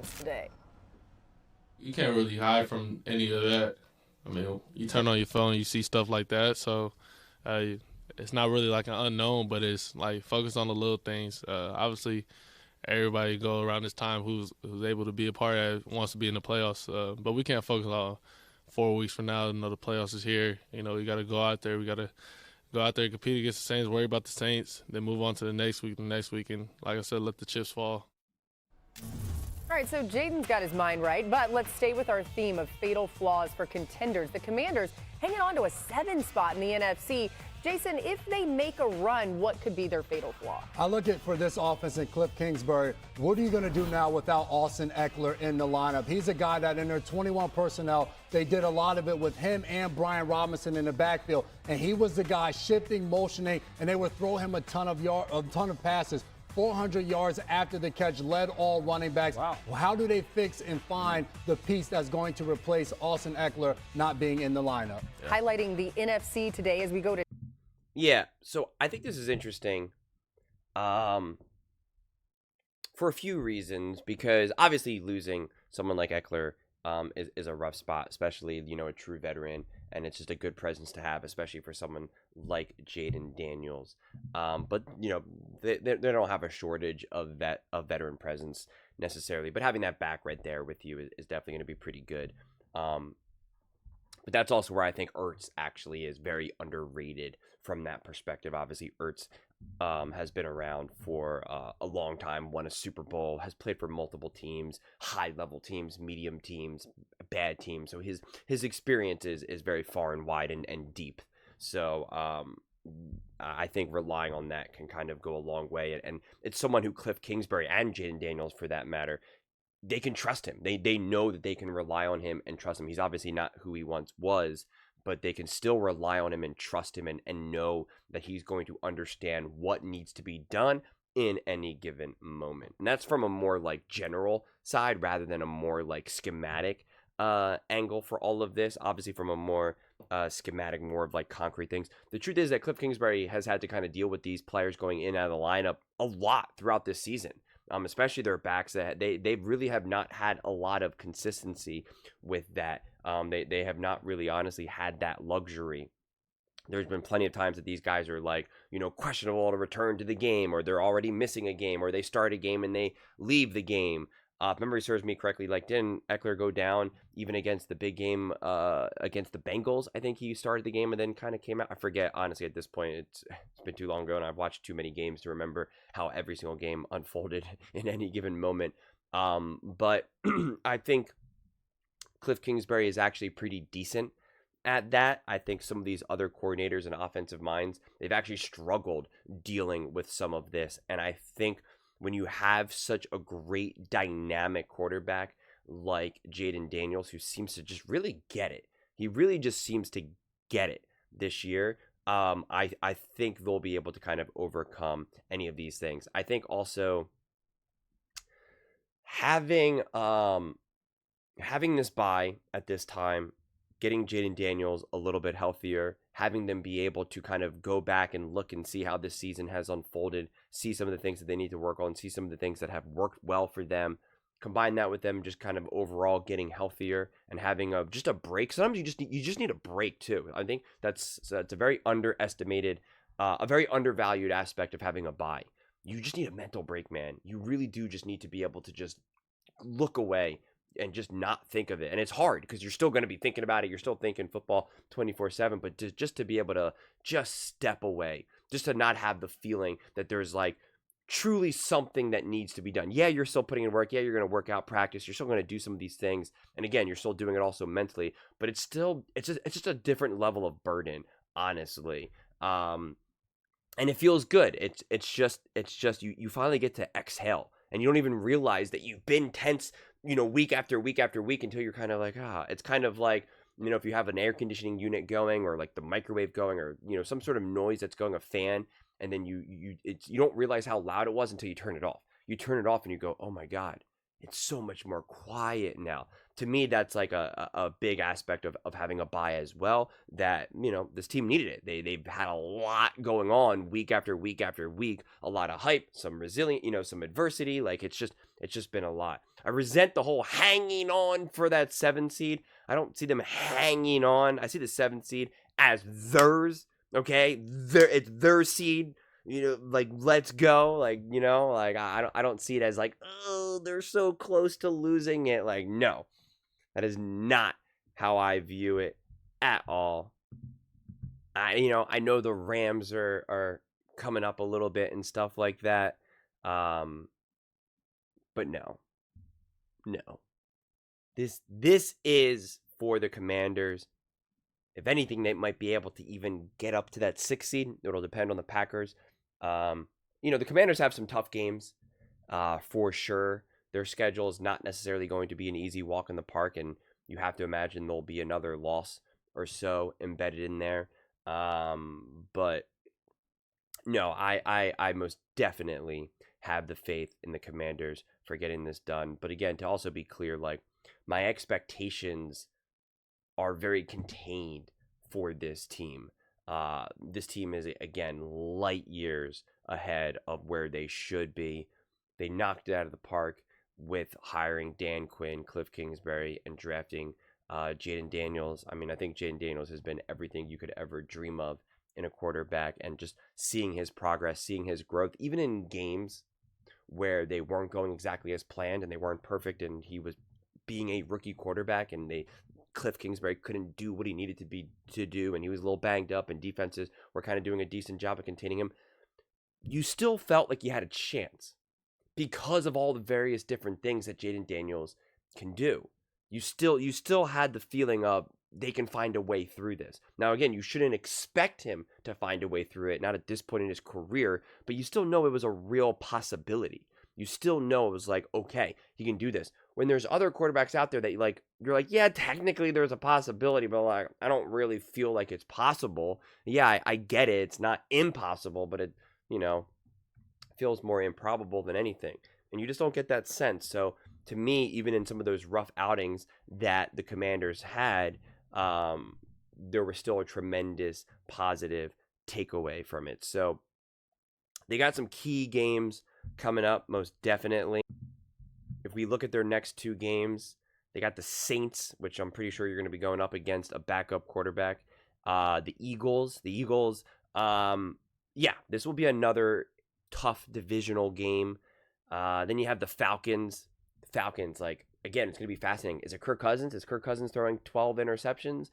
offense today? You can't really hide from any of that. I mean, you turn on your phone, you see stuff like that. So uh, it's not really like an unknown, but it's like focus on the little things. Obviously, everybody go around this time who's able to be a part of it wants to be in the playoffs. But we can't focus on 4 weeks from now. The playoffs is here. We got to go out there. We got to go out there and compete against the Saints, worry about the Saints, then move on to the next week, and like I said, let the chips fall. All right, so Jaden's got his mind right, but let's stay with our theme of fatal flaws for contenders. The Commanders hanging on to a 7 spot in the NFC. Jason, if they make a run, what could be their fatal flaw? I look at for this offense in Cliff Kingsbury, what are you going to do now without Austin Ekeler in the lineup? He's a guy that in their 21 personnel, they did a lot of it with him and Brian Robinson in the backfield, and he was the guy shifting, motioning, and they would throw him a ton of passes. 400 yards after the catch, led all running backs. Wow. How do they fix and find the piece that's going to replace Austin Ekeler not being in the lineup? Yeah. Highlighting the NFC today as we go to. Yeah, so I think this is interesting for a few reasons, because obviously losing someone like Ekeler is a rough spot, especially, a true veteran, and it's just a good presence to have, especially for someone like Jaden Daniels. But, they don't have a shortage of veteran presence necessarily, but having that back right there with you is definitely going to be pretty good. But that's also where I think Ertz actually is very underrated from that perspective. Obviously, Ertz has been around for a long time, won a Super Bowl, has played for multiple teams, high-level teams, medium teams, bad teams. So his experience is very far and wide and deep. So I think relying on that can kind of go a long way. And it's someone who Cliff Kingsbury and Jaden Daniels, for that matter, they can trust him. They know that they can rely on him and trust him. He's obviously not who he once was, but they can still rely on him and trust him and know that he's going to understand what needs to be done in any given moment. And that's from a more like general side rather than a more like schematic angle for all of this. Obviously from a more schematic, more of like concrete things. The truth is that Cliff Kingsbury has had to kind of deal with these players going in and out of the lineup a lot throughout this season. Especially their backs, that they really have not had a lot of consistency with that. They have not really honestly had that luxury. There's been plenty of times that these guys are like, questionable to return to the game, or they're already missing a game, or they start a game and they leave the game. If memory serves me correctly, like didn't Ekeler go down even against the big game against the Bengals? I think he started the game and then kind of came out. I forget, honestly, at this point. It's been too long ago, and I've watched too many games to remember how every single game unfolded in any given moment. But I think Cliff Kingsbury is actually pretty decent at that. I think some of these other coordinators and offensive minds, they've actually struggled dealing with some of this, and I think when you have such a great dynamic quarterback like Jaden Daniels, who seems to just really get it. He really just seems to get it this year. I think they'll be able to kind of overcome any of these things. I think also having this bye at this time, getting Jaden Daniels a little bit healthier, having them be able to kind of go back and look and see how this season has unfolded, see some of the things that they need to work on, see some of the things that have worked well for them, combine that with them just kind of overall getting healthier and having just a break. Sometimes you just need a break too. I think that's a very underestimated, a very undervalued aspect of having a bye. You just need a mental break, man. You really do just need to be able to just look away and just not think of it. And it's hard because you're still going to be thinking about it. You're still thinking football 24/7, but just to be able to just step away, just to not have the feeling that there's like truly something that needs to be done. Yeah, you're still putting in work. Yeah, you're going to work out, practice. You're still going to do some of these things. And again, you're still doing it also mentally, but it's just a different level of burden, honestly. And it feels good. It's just you finally get to exhale, and you don't even realize that you've been tense, week after week after week, until you're kind of like, it's kind of like, if you have an air conditioning unit going, or like the microwave going, or, some sort of noise that's going, a fan, and then you don't realize how loud it was until you turn it off. You turn it off and you go, oh my God, it's so much more quiet now. To me, that's like a big aspect of having a bye as well, that, this team needed it. They've had a lot going on week after week after week, a lot of hype, some resilient, some adversity. Like it's It's just been a lot. I resent the whole hanging on for that 7 seed. I don't see them hanging on. I see the 7 seed as theirs, okay? It's their seed. You know, like, let's go. Like, you know, like, I don't see it as like, oh, they're so close to losing it. Like, no. That is not how I view it at all. I know the Rams are coming up a little bit and stuff like that. But no. This is for the Commanders. If anything, they might be able to even get up to that 6 seed. It'll depend on the Packers. The Commanders have some tough games, for sure. Their schedule is not necessarily going to be an easy walk in the park, and you have to imagine there'll be another loss or so embedded in there. But no, I most definitely have the faith in the Commanders for getting this done. But again, to also be clear, like, my expectations are very contained for this team. This team is, again, light years ahead of where they should be. They knocked it out of the park with hiring Dan Quinn, Cliff Kingsbury, and drafting Jaden Daniels. I mean, I think Jaden Daniels has been everything you could ever dream of in a quarterback, and just seeing his progress, seeing his growth, even in games where they weren't going exactly as planned and they weren't perfect, and he was being a rookie quarterback, and Cliff Kingsbury couldn't do what he needed to do, and he was a little banged up, and defenses were kind of doing a decent job of containing him. You still felt like you had a chance because of all the various different things that Jaden Daniels can do. You still had the feeling of they can find a way through this. Now, again, you shouldn't expect him to find a way through it, not at this point in his career, but you still know it was a real possibility. You still know it was like, okay, he can do this. When there's other quarterbacks out there that you're like, yeah, technically there's a possibility, but like, I don't really feel like it's possible. Yeah, I get it. It's not impossible, but it, feels more improbable than anything. And you just don't get that sense. So to me, even in some of those rough outings that the Commanders had, there was still a tremendous positive takeaway from it. So they got some key games coming up, most definitely. If we look at their next 2 games, they got the Saints, which I'm pretty sure you're going to be going up against a backup quarterback. The Eagles. This will be another tough divisional game. Then you have the Falcons. Like, again, it's going to be fascinating. Is it Kirk Cousins? Is Kirk Cousins throwing 12 interceptions?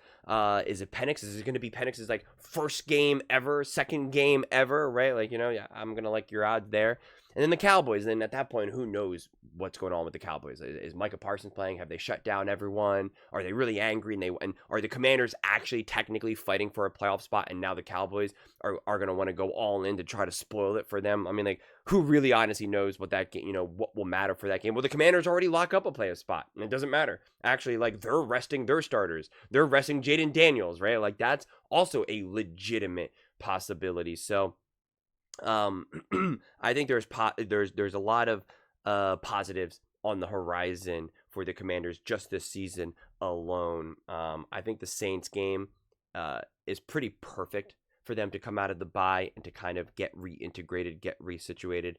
Is it Penix? Is it going to be Penix's like first game ever, second game ever, right? Like, I'm going to like your odds there. And then the Cowboys. And then at that point, who knows what's going on with the Cowboys? Is Micah Parsons playing? Have they shut down everyone? Are they really angry? And are the Commanders actually technically fighting for a playoff spot? And now the Cowboys are going to want to go all in to try to spoil it for them. I mean, like, who really honestly knows what that game, what will matter for that game? Well, the Commanders already lock up a playoff spot, and it doesn't matter. Actually, like, they're resting their starters. They're resting Jaden Daniels, right? Like, that's also a legitimate possibility. So, I think there's a lot of positives on the horizon for the Commanders just this season alone. I think the Saints game is pretty perfect for them to come out of the bye and to kind of get reintegrated, get resituated.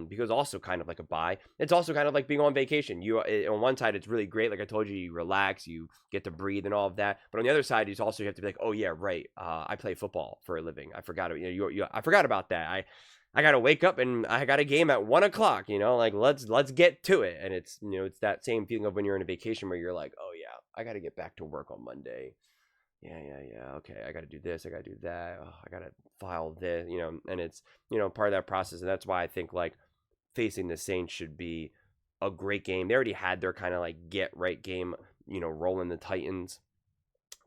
Because also kind of like a bye, it's also kind of like being on vacation. You on one side, it's really great. Like I told you, you relax, you get to breathe and all of that. But on the other side, you have to be like, oh yeah, right. I play football for a living. I forgot. I forgot about that. I got to wake up and I got a game at 1 o'clock. Like let's get to it. And it's it's that same feeling of when you're on a vacation where you're like, oh yeah, I got to get back to work on Monday. Yeah. Okay, I got to do this. I got to do that. Oh, I got to file this, and it's, part of that process. And that's why I think like facing the Saints should be a great game. They already had their kind of like get right game, rolling the Titans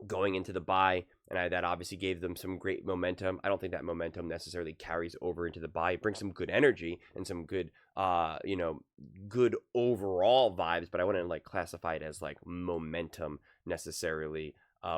going into the bye. And that obviously gave them some great momentum. I don't think that momentum necessarily carries over into the bye. It brings some good energy and some good, good overall vibes, but I wouldn't like classify it as like momentum necessarily.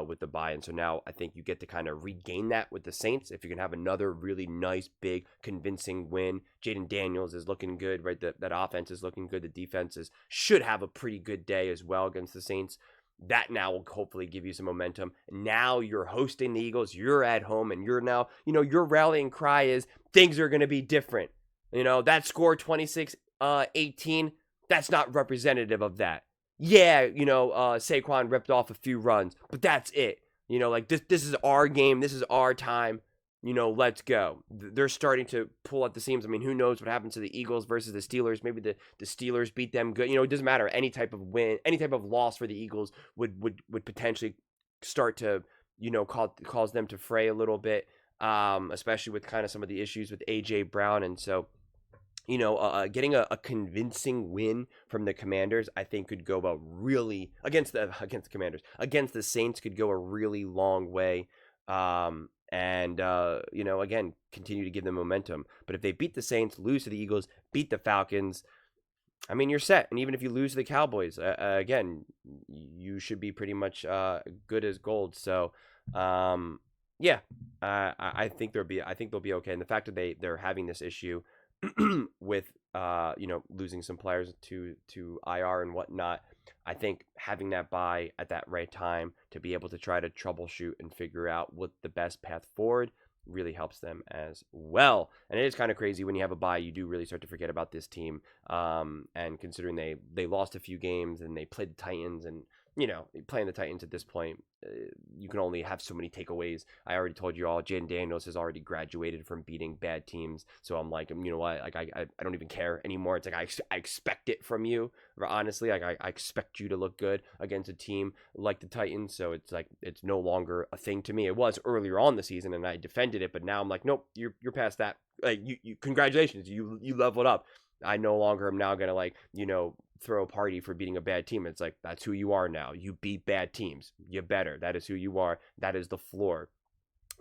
With the bye. And so now I think you get to kind of regain that with the Saints. If you can have another really nice, big, convincing win. Jaden Daniels is looking good, right? That offense is looking good. The defenses should have a pretty good day as well against the Saints. That now will hopefully give you some momentum. Now you're hosting the Eagles. You're at home, and you're now, your rallying cry is things are going to be different. That score 26-18, That's not representative of that. Yeah, Saquon ripped off a few runs, but that's it. Like this is our game. This is our time. Let's go. They're starting to pull at the seams. I mean, who knows what happens to the Eagles versus the Steelers? Maybe the Steelers beat them good. It doesn't matter. Any type of win, any type of loss for the Eagles would potentially start to, cause them to fray a little bit, especially with kind of some of the issues with A.J. Brown. And so, getting a convincing win from the Commanders, I think could go a really against the Commanders, against the Saints could go a really long way. And again, continue to give them momentum. But if they beat the Saints, lose to the Eagles, beat the Falcons, I mean, you're set. And even if you lose to the Cowboys, again, you should be pretty much good as gold. So, yeah, I think they'll be okay. And the fact that they're having this issue with losing some players to IR and whatnot, I think having that bye at that right time to be able to try to troubleshoot and figure out what the best path forward really helps them as well. And it is kind of crazy when you have a bye, you do really start to forget about this team. And considering they lost a few games and they played the Titans, and playing the Titans at this point, you can only have so many takeaways. I already told you all, Jaden Daniels has already graduated from beating bad teams. So I'm like, you know what? Like, I don't even care anymore. It's like, I expect it from you. Honestly, like, I expect you to look good against a team like the Titans. So it's like, it's no longer a thing to me. It was earlier on the season and I defended it, but now I'm like, nope, you're past that. Like, you congratulations. You leveled up. I no longer am now going to throw a party for beating a bad team. It's like, that's who you are now. You beat bad teams. You're better. That is who you are. That is the floor,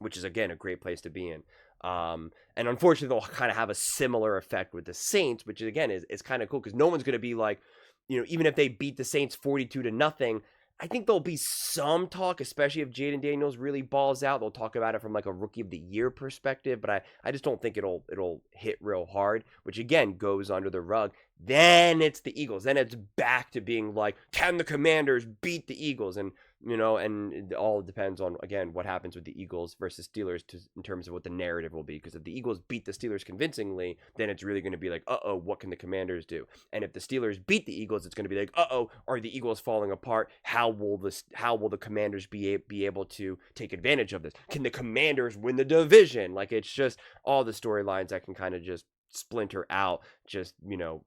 which is, again, a great place to be in. And unfortunately, they'll kind of have a similar effect with the Saints, which again is kind of cool because no one's going to be like, even if they beat the Saints 42-0, I think there'll be some talk, especially if Jaden Daniels really balls out. They'll talk about it from like a rookie of the year perspective, but I just don't think it'll hit real hard, which again goes under the rug. Then it's the Eagles. Then it's back to being like, can the Commanders beat the Eagles? And and it all depends on, again, what happens with the Eagles versus Steelers in terms of what the narrative will be. Because if the Eagles beat the Steelers convincingly, then it's really going to be like, uh-oh, what can the Commanders do? And if the Steelers beat the Eagles, it's going to be like, uh-oh, are the Eagles falling apart? How will the Commanders be able to take advantage of this? Can the Commanders win the division? Like, it's just all the storylines that can kind of just splinter out, just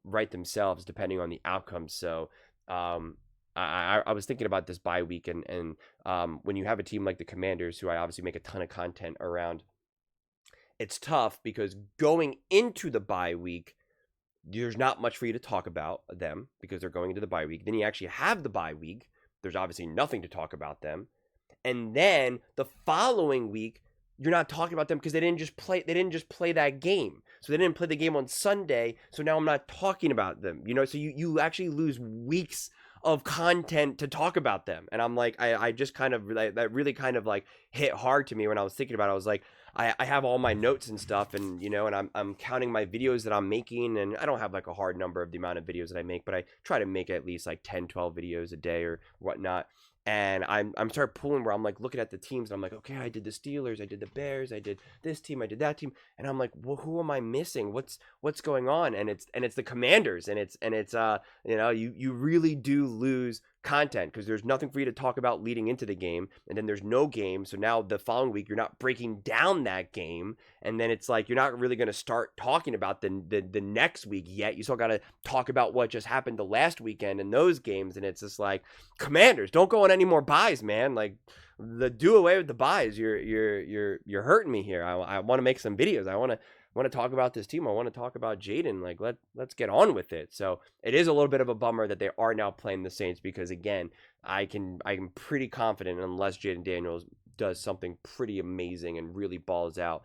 write themselves depending on the outcome. So I was thinking about this bye week, and when you have a team like the Commanders, who I obviously make a ton of content around, it's tough because going into the bye week, there's not much for you to talk about them because they're going into the bye week. Then you actually have the bye week. There's obviously nothing to talk about them. And then the following week, you're not talking about them because they didn't just play that game. So they didn't play the game on Sunday. So now I'm not talking about them. So you actually lose weeks of content to talk about them. And I'm like, I just kind of, that really kind of like hit hard to me when I was thinking about it. I was like, I have all my notes and stuff, and and I'm counting my videos that I'm making, and I don't have like a hard number of the amount of videos that I make, but I try to make at least like 10-12 videos a day or whatnot. And I'm start pulling where I'm like looking at the teams, and I'm like, okay, I did the Steelers, I did the Bears, I did this team, I did that team, and I'm like, well, who am I missing? What's going on? And it's the Commanders, and it's you really do lose content because there's nothing for you to talk about leading into the game, and then there's no game. So now the following week you're not breaking down that game, and then it's like you're not really going to start talking about the next week yet. You still got to talk about what just happened the last weekend in those games, and it's just like, Commanders, don't go on any more buys, man. Like, do away with the buys. You're hurting me here. I want to make some videos. I want to talk about this team. I want to talk about Jaden. Like, let's get on with it. So it is a little bit of a bummer that they are now playing the Saints because, again, I'm pretty confident unless Jaden Daniels does something pretty amazing and really balls out,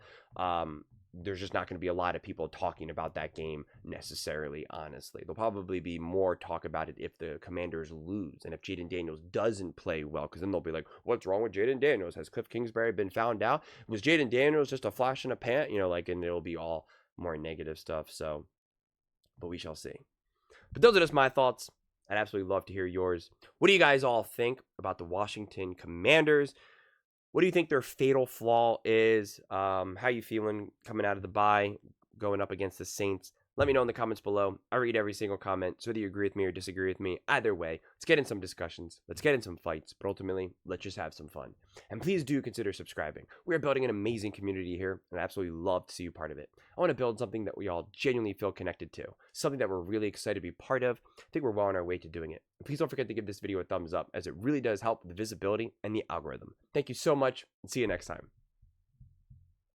there's just not going to be a lot of people talking about that game necessarily, honestly. There'll probably be more talk about it if the Commanders lose and if Jaden Daniels doesn't play well, because then they'll be like, what's wrong with Jaden Daniels? Has Cliff Kingsbury been found out? Was Jaden Daniels just a flash in a pan? And it'll be all more negative stuff. So, but we shall see. But those are just my thoughts. I'd absolutely love to hear yours. What do you guys all think about the Washington Commanders? What do you think their fatal flaw is? How you feeling coming out of the bye, going up against the Saints Let me know in the comments below. I read every single comment, so whether you agree with me or disagree with me, either way, let's get in some discussions, let's get in some fights, but ultimately, let's just have some fun. And please do consider subscribing. We are building an amazing community here, and I absolutely love to see you part of it. I want to build something that we all genuinely feel connected to, something that we're really excited to be part of. I think we're well on our way to doing it. And please don't forget to give this video a thumbs up, as it really does help the visibility and the algorithm. Thank you so much, and see you next time.